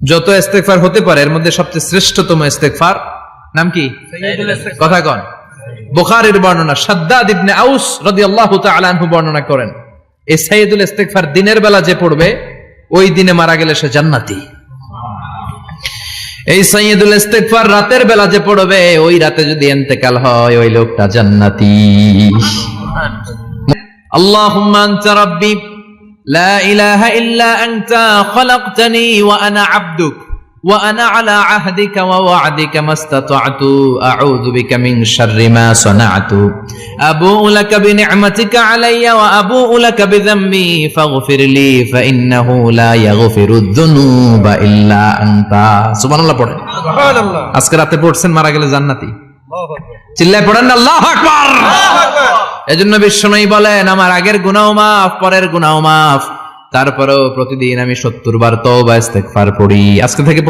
যত ইস্তেগফার হতে পারে এর মধ্যে সবচেয়ে শ্রেষ্ঠতম ইস্তেগফার নাম কি? কথা কন। বুখারীর বর্ণনা, শাদ্দাদ ইবনে আউস রাদিয়াল্লাহু তাআলা আনহু বর্ণনা করেন, এই সাইয়্যিদুল ইস্তেগফার দিনের বেলা যে পড়বে ওই দিনে মারা গেলে সে জান্নাতি। এই সাইয়্যিদুল ইস্তেগফার রাতের বেলা যে পড়বে ওই রাতে যদি ইন্তেকাল হয় ওই লোকটা জান্নাতি। আল্লাহুম্মা আনতা রাব্বি লা ইলাহা ইল্লা আনতা খালাকতানি ওয়া আনা আবদুক ওয়া আনা আলা আহদিকা ওয়া ওয়া'দিকা মাসতাতা'তু আউযু বিকা মিন শাররি মা সানা'তু আবু'ু লাকা বিনি'মাতিকা আলাইয়া ওয়া আবু'ু লাকা বিযামবি ফাগফিরলি ফাইন্নাহু লা ইয়াগফিরুয যুনুবা ইল্লা আনতা। সুবহানাল্লাহ পড়েন। সুবহানাল্লাহ। আজকে রাতে পড়ছেন, মারা গেলে জান্নাতি। আল্লাহু আকবার। চিল্লায় পড়েন না আল্লাহু আকবার। আল্লাহু আকবার। এজন্য বিশ্বনবী বলেন, আমার আগের গুনাহ মাফ, পরের গুনাহ মাফ, তারপরেও প্রতিদিন আমি 70 বার তওবা ইস্তেগফার পড়ি। আজকে থেকে